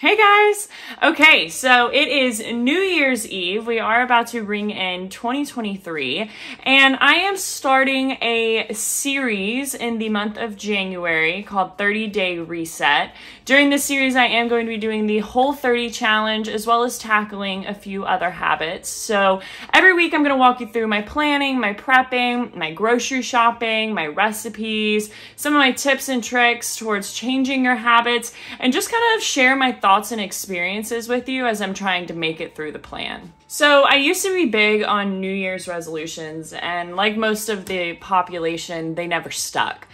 Hey guys! Okay, so it is New Year's Eve. We are about to ring in 2023, and I am starting a series in the month of January called 30-Day Reset. During this series, I am going to be doing the Whole30 challenge as well as tackling a few other habits. So every week I'm going to walk you through my planning, my prepping, my grocery shopping, my recipes, some of my tips and tricks towards changing your habits, and just kind of share my thoughts and experiences with you as I'm trying to make it through the plan. So I used to be big on New Year's resolutions, and like most of the population, they never stuck.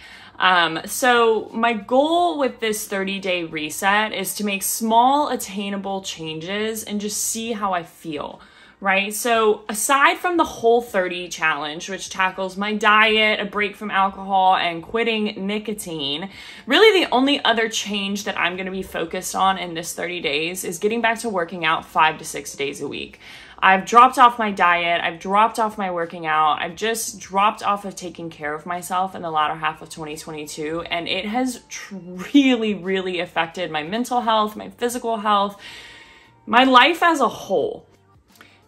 So my goal with this 30-day reset is to make small attainable changes and just see how I feel. Right? So aside from the Whole30 challenge, which tackles my diet, a break from alcohol, and quitting nicotine, really the only other change that I'm going to be focused on in this 30 days is getting back to working out 5 to 6 days a week. I've dropped off my diet, I've dropped off my working out, I've just dropped off of taking care of myself in the latter half of 2022, and it has really affected my mental health, my physical health, my life as a whole.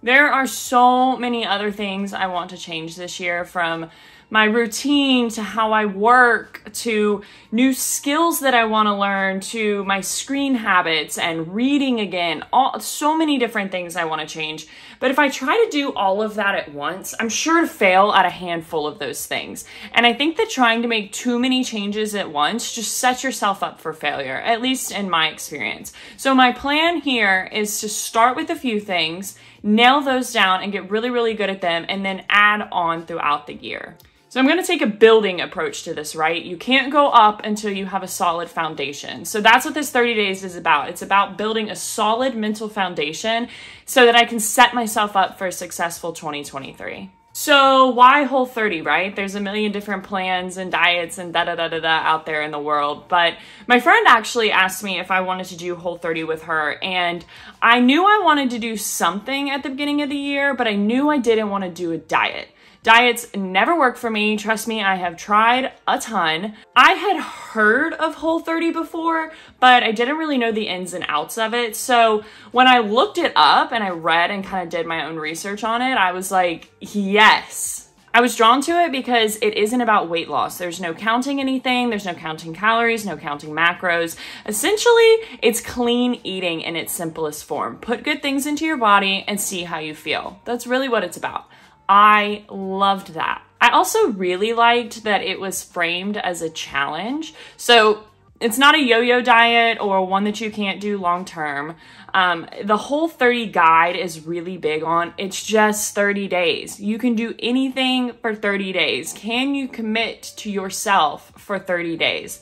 There are so many other things I want to change this year, from my routine to how I work to new skills that I want to learn to my screen habits and reading again. So many different things I want to change. But if I try to do all of that at once, I'm sure to fail at a handful of those things. And I think that trying to make too many changes at once just sets yourself up for failure, at least in my experience. So my plan here is to start with a few things, nail those down and get really good at them, and then add on throughout the year. So I'm going to take a building approach to this, right? You can't go up until you have a solid foundation. So that's what this 30 days is about. It's about building a solid mental foundation so that I can set myself up for a successful 2023. So why Whole30, right? There's a million different plans and diets and da-da-da-da-da out there in the world. But my friend actually asked me if I wanted to do Whole30 with her. And I knew I wanted to do something at the beginning of the year, but I knew I didn't want to do a diet. Diets never work for me. Trust me, I have tried a ton. I had heard of Whole30 before, but I didn't really know the ins and outs of it. So when I looked it up and I read and kind of did my own research on it, I was like, yes. I was drawn to it because it isn't about weight loss. There's no counting anything. There's no counting calories, no counting macros. Essentially, it's clean eating in its simplest form. Put good things into your body and see how you feel. That's really what it's about. I loved that. I also really liked that it was framed as a challenge. So it's not a yo-yo diet or one that you can't do long term. The Whole30 guide is really big on it's just 30 days. You can do anything for 30 days. Can you commit to yourself for 30 days?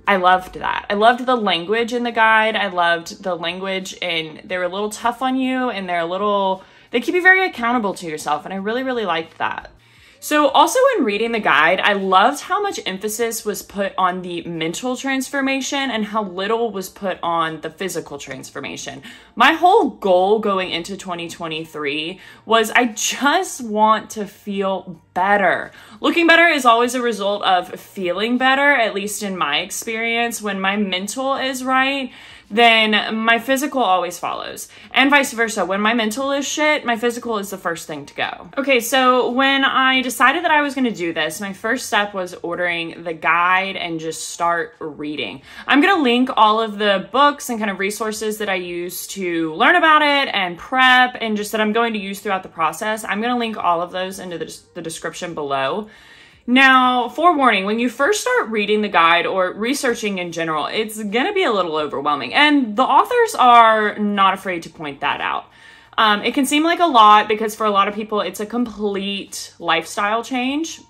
I loved that. I loved the language in the guide. I loved the language, and they were a little tough on you, and they keep you very accountable to yourself, and I really liked that. So also in reading the guide, I loved how much emphasis was put on the mental transformation and how little was put on the physical transformation. My whole goal going into 2023 was I just want to feel better. Looking better is always a result of feeling better, at least in my experience. When my mental is right, then my physical always follows, and vice versa. When my mental is shit, my physical is the first thing to go. Okay, so when I decided that I was gonna do this, my first step was ordering the guide and just start reading. I'm gonna link all of the books and kind of resources that I use to learn about it and prep, and just that I'm going to use throughout the process. I'm gonna link all of those into the description below. Now, forewarning, when you first start reading the guide or researching in general, it's gonna be a little overwhelming, and the authors are not afraid to point that out. It can seem like a lot because for a lot of people, it's a complete lifestyle change,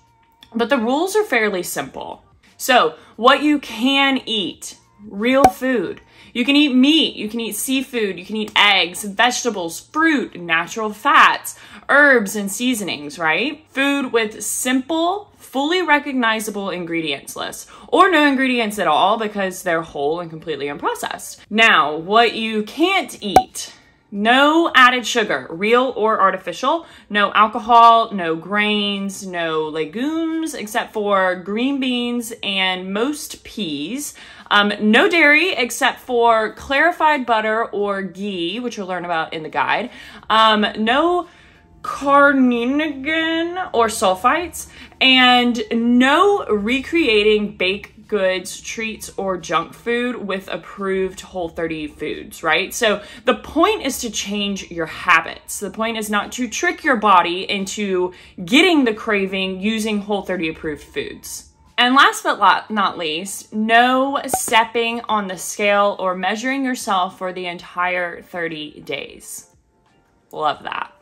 but the rules are fairly simple. So, what you can eat, real food. You can eat meat, you can eat seafood, you can eat eggs, vegetables, fruit, natural fats, herbs, and seasonings, right? Food with simple, fully recognizable ingredients list, or no ingredients at all because they're whole and completely unprocessed. Now, what you can't eat. No added sugar, real or artificial. No alcohol, no grains, no legumes, except for green beans and most peas. No dairy, except for clarified butter or ghee, which you'll learn about in the guide. No carcinogen or sulfites, and no recreating baked goods, treats, or junk food with approved Whole30 foods, right? So the point is to change your habits. The point is not to trick your body into getting the craving using Whole30 approved foods. And last but not least, no stepping on the scale or measuring yourself for the entire 30 days. Love that.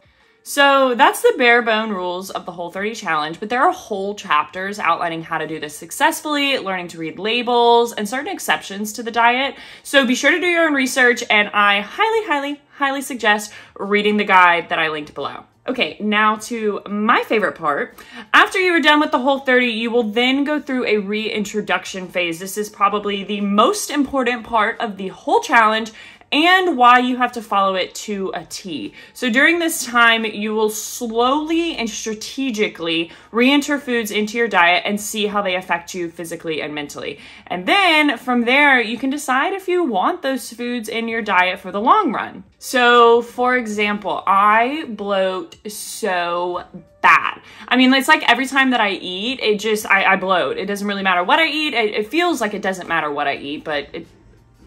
So that's the bare bone rules of the Whole30 challenge, but there are whole chapters outlining how to do this successfully, learning to read labels, and certain exceptions to the diet. So be sure to do your own research, and I highly suggest reading the guide that I linked below. Okay, now to my favorite part. After you are done with the Whole30, you will then go through a reintroduction phase. This is probably the most important part of the whole challenge and why you have to follow it to a T. So during this time, you will slowly and strategically re-enter foods into your diet and see how they affect you physically and mentally. And then from there, you can decide if you want those foods in your diet for the long run. So for example, I bloat so bad. I mean, it's like every time that I eat, I bloat. It doesn't really matter what I eat. It feels like it doesn't matter what I eat, but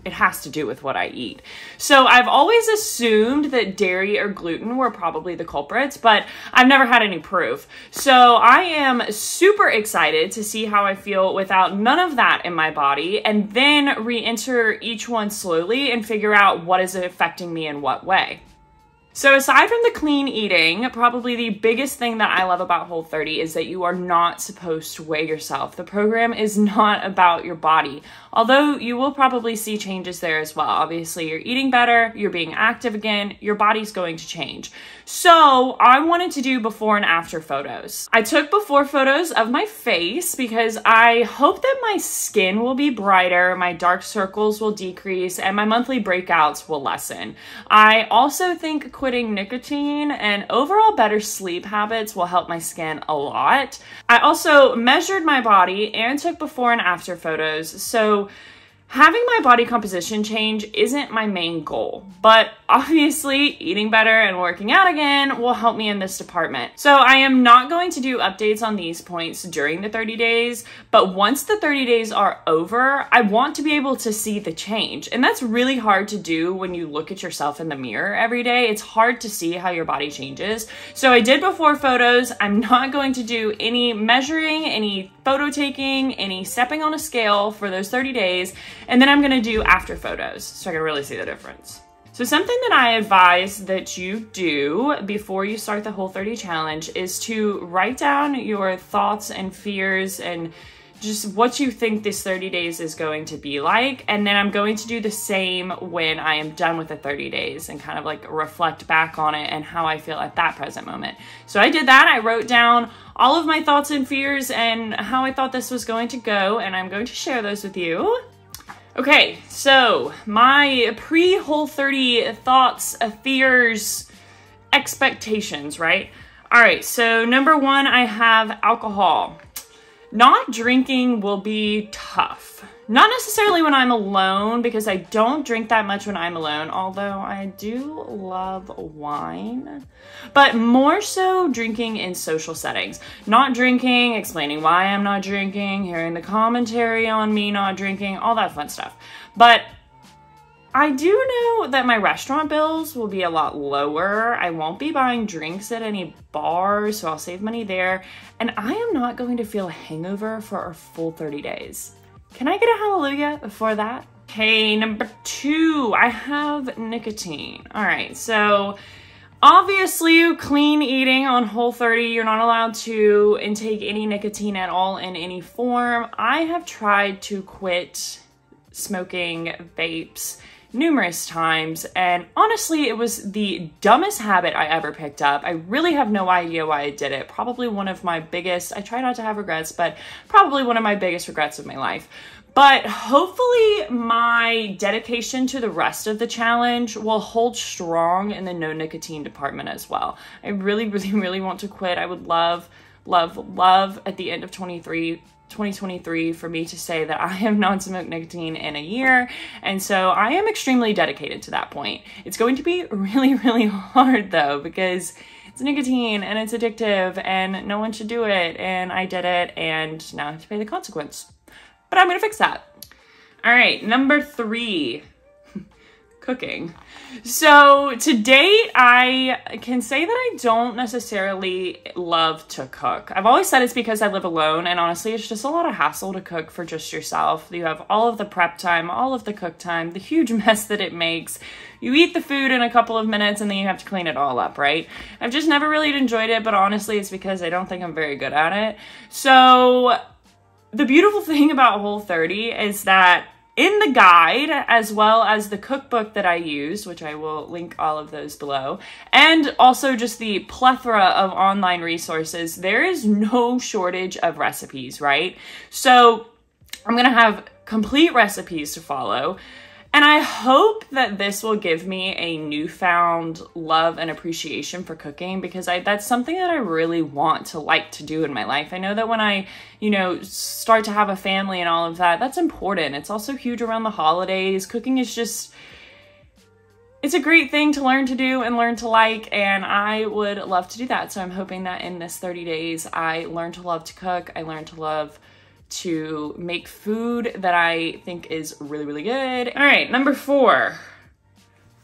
it has to do with what I eat. So I've always assumed that dairy or gluten were probably the culprits, but I've never had any proof. So I am super excited to see how I feel without none of that in my body, and then re-enter each one slowly and figure out what is affecting me in what way. So aside from the clean eating, probably the biggest thing that I love about Whole30 is that you are not supposed to weigh yourself. The program is not about your body, although you will probably see changes there as well. Obviously, you're eating better, you're being active again, your body's going to change. So I wanted to do before and after photos. I took before photos of my face because I hope that my skin will be brighter, my dark circles will decrease, and my monthly breakouts will lessen. I also think quitting nicotine and overall better sleep habits will help my skin a lot. I also measured my body and took before and after photos, so having my body composition change isn't my main goal, but obviously eating better and working out again will help me in this department. So I am not going to do updates on these points during the 30 days, but once the 30 days are over, I want to be able to see the change. And that's really hard to do when you look at yourself in the mirror every day. It's hard to see how your body changes. So I did before photos. I'm not going to do any measuring, any photo taking, any stepping on a scale for those 30 days. And then I'm gonna do after photos so I can really see the difference. So something that I advise that you do before you start the Whole30 challenge is to write down your thoughts and fears and just what you think this 30 days is going to be like. And then I'm going to do the same when I am done with the 30 days and kind of like reflect back on it and how I feel at that present moment. So I did that. I wrote down all of my thoughts and fears and how I thought this was going to go, and I'm going to share those with you. Okay, so my pre-Whole30 thoughts, fears, expectations, right? All right, so number one, I have alcohol. Not drinking will be tough. Not necessarily when I'm alone, because I don't drink that much when I'm alone, although I do love wine, but more so drinking in social settings. Not drinking, explaining why I'm not drinking, hearing the commentary on me not drinking, all that fun stuff. But I do know that my restaurant bills will be a lot lower. I won't be buying drinks at any bars, so I'll save money there. And I am not going to feel a hangover for a full 30 days. Can I get a hallelujah before that? Okay, number two, I have nicotine. All right, so obviously clean eating on Whole30, you're not allowed to intake any nicotine at all in any form. I have tried to quit smoking vapes numerous times, and honestly, it was the dumbest habit I ever picked up. I really have no idea why I did it. Probably one of my biggest, I try not to have regrets, but probably one of my biggest regrets of my life. But hopefully my dedication to the rest of the challenge will hold strong in the no nicotine department as well. I really, really, really want to quit. I would love, love, love at the end of 2023 for me to say that I have not smoked nicotine in a year. And so I am extremely dedicated to that point. It's going to be really, really hard though, because it's nicotine and it's addictive and no one should do it. And I did it and now I have to pay the consequence. But I'm gonna fix that. All right, number 3, cooking. So to date, I can say that I don't necessarily love to cook. I've always said it's because I live alone, and honestly, it's just a lot of hassle to cook for just yourself. You have all of the prep time, all of the cook time, the huge mess that it makes. You eat the food in a couple of minutes and then you have to clean it all up, right? I've just never really enjoyed it, but honestly, it's because I don't think I'm very good at it. So the beautiful thing about Whole30 is that in the guide, as well as the cookbook that I used, which I will link all of those below, and also just the plethora of online resources, there is no shortage of recipes, right? So I'm gonna have complete recipes to follow. And I hope that this will give me a newfound love and appreciation for cooking, because that's something that I really want to like to do in my life. I know that when I, start to have a family and all of that, that's important. It's also huge around the holidays. Cooking is just, it's a great thing to learn to do and learn to like, and I would love to do that. So I'm hoping that in this 30 days, I learn to love to cook. I learn to love to make food that I think is really, really good. All right, number 4,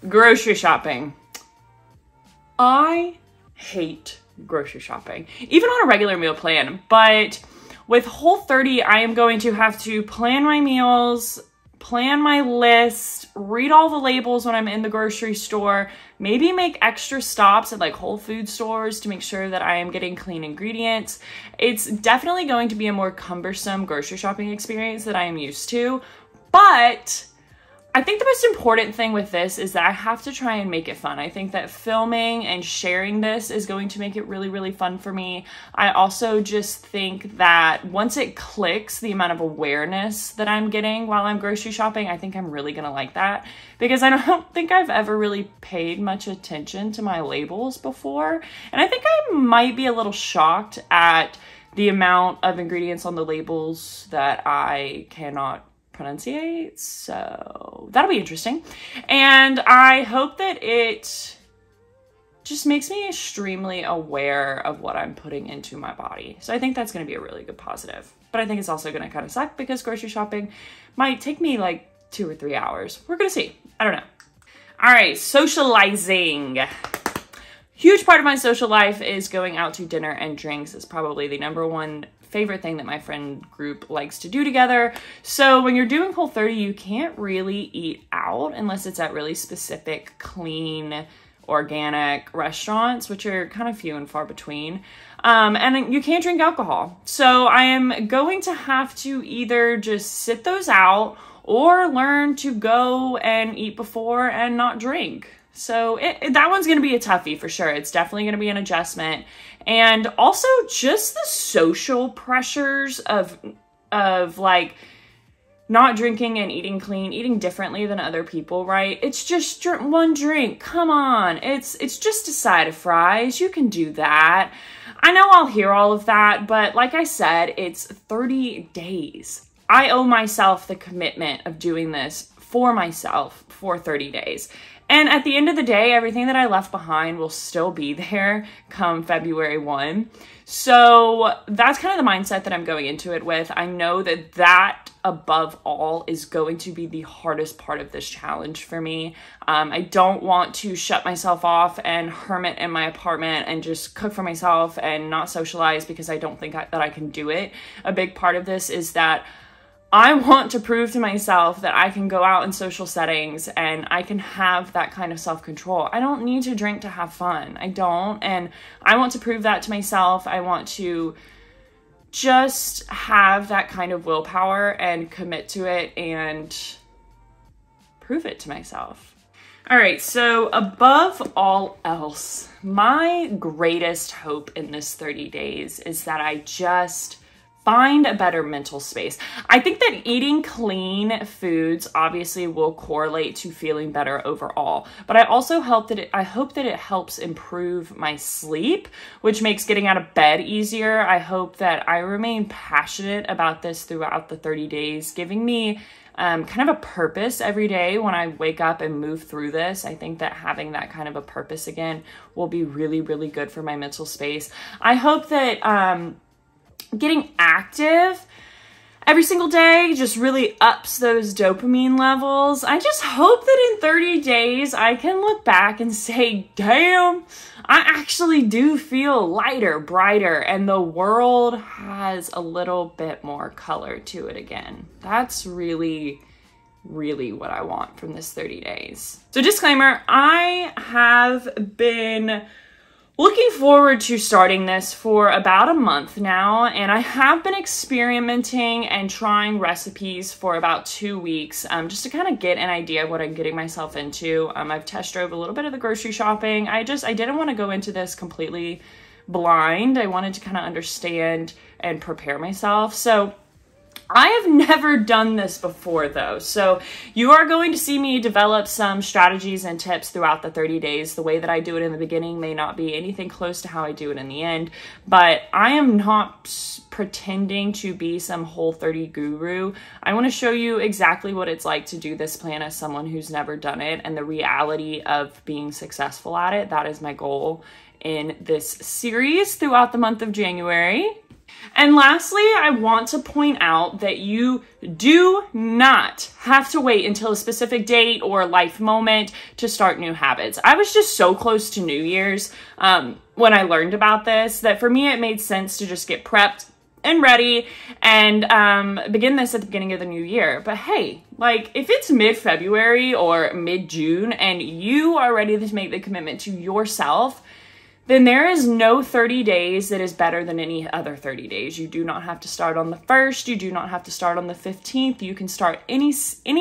grocery shopping. I hate grocery shopping, even on a regular meal plan, but with Whole30, I am going to have to plan my meals, plan my list, read all the labels when I'm in the grocery store, maybe make extra stops at like Whole Food stores to make sure that I am getting clean ingredients. It's definitely going to be a more cumbersome grocery shopping experience that I am used to, but I think the most important thing with this is that I have to try and make it fun. I think that filming and sharing this is going to make it really, really fun for me. I also just think that once it clicks, the amount of awareness that I'm getting while I'm grocery shopping, I think I'm really gonna like that, because I don't think I've ever really paid much attention to my labels before. And I think I might be a little shocked at the amount of ingredients on the labels that I cannot pronunciate, so that'll be interesting. And I hope that it just makes me extremely aware of what I'm putting into my body. So I think that's going to be a really good positive. But I think it's also going to kind of suck because grocery shopping might take me like 2 or 3 hours. We're going to see. I don't know. All right, socializing. Huge part of my social life is going out to dinner and drinks. It's probably the #1 favorite thing that my friend group likes to do together. So when you're doing Whole30, you can't really eat out unless it's at really specific, clean, organic restaurants, which are kind of few and far between. And you can't drink alcohol. So I am going to have to either just sit those out or learn to go and eat before and not drink. So that one's going to be a toughie for sure. It's definitely going to be an adjustment. And also just the social pressures of like not drinking and eating clean, eating differently than other people, right? It's just one drink. Come on. It's just a side of fries. You can do that. I know I'll hear all of that, but like I said, it's 30 days. I owe myself the commitment of doing this for myself for 30 days. And at the end of the day, everything that I left behind will still be there come February 1. So that's kind of the mindset that I'm going into it with. I know that that above all is going to be the hardest part of this challenge for me. I don't want to shut myself off and hermit in my apartment and just cook for myself and not socialize because I don't think that I can do it. A big part of this is that I want to prove to myself that I can go out in social settings and I can have that kind of self-control. I don't need to drink to have fun. I don't. And I want to prove that to myself. I want to just have that kind of willpower and commit to it and prove it to myself. All right, so above all else, my greatest hope in this 30 days is that I just find a better mental space. I think that eating clean foods obviously will correlate to feeling better overall, but I also hope that it helps improve my sleep, which makes getting out of bed easier. I hope that I remain passionate about this throughout the 30 days, giving me kind of a purpose every day when I wake up and move through this. I think that having that kind of a purpose again will be really, really good for my mental space. I hope that getting active every single day just really ups those dopamine levels. I just hope that in 30 days I can look back and say, damn, I actually do feel lighter, brighter, and the world has a little bit more color to it again. That's really what I want from this 30 days. So disclaimer, I have been looking forward to starting this for about a month now, and I have been experimenting and trying recipes for about 2 weeks just to kind of get an idea of what I'm getting myself into. I've test drove a little bit of the grocery shopping. I didn't want to go into this completely blind. I wanted to kind of understand and prepare myself. So I have never done this before though, so you are going to see me develop some strategies and tips throughout the 30 days. The way that I do it in the beginning may not be anything close to how I do it in the end, but I am not pretending to be some Whole30 guru. I want to show you exactly what it's like to do this plan as someone who's never done it and the reality of being successful at it. That is my goal in this series throughout the month of January. And lastly, I want to point out that you do not have to wait until a specific date or life moment to start new habits. I was just so close to New Year's when I learned about this that for me it made sense to just get prepped and ready and begin this at the beginning of the new year. But hey, like if it's mid-February or mid-June and you are ready to make the commitment to yourself, then there is no 30 days that is better than any other 30 days. You do not have to start on the 1st. You do not have to start on the 15th. You can start any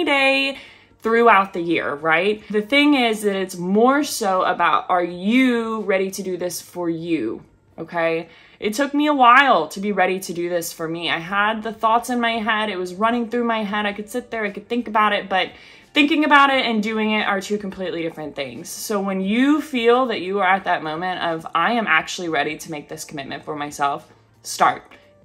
day throughout the year, right? The thing is that it's more so about, are you ready to do this for you, okay? It took me a while to be ready to do this for me. I had the thoughts in my head. It was running through my head. I could sit there, I could think about it, but thinking about it and doing it are two completely different things. So when you feel that you are at that moment of, I am actually ready to make this commitment for myself, start.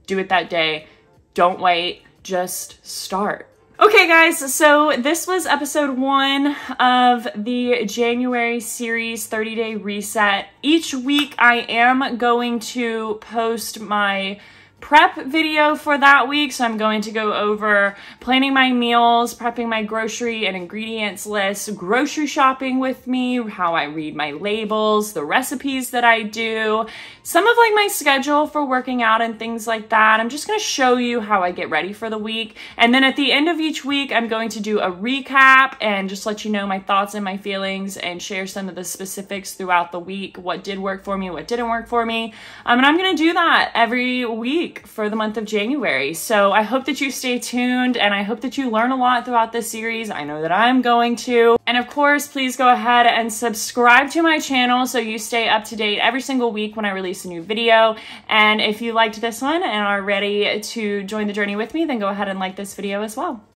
Do it that day. Don't wait. Just start. Okay, guys, so this was episode 1 of the January series 30-day reset. Each week I am going to post my prep video for that week. So I'm going to go over planning my meals, prepping my grocery and ingredients list, grocery shopping with me, how I read my labels, the recipes that I do, some of like my schedule for working out and things like that. I'm just going to show you how I get ready for the week. And then at the end of each week, I'm going to do a recap and just let you know my thoughts and my feelings and share some of the specifics throughout the week, what did work for me, what didn't work for me. And I'm going to do that every week for the month of January. So I hope that you stay tuned and I hope that you learn a lot throughout this series. I know that I'm going to. And of course, please go ahead and subscribe to my channel so you stay up to date every single week when I release a new video. And if you liked this one and are ready to join the journey with me, then go ahead and like this video as well.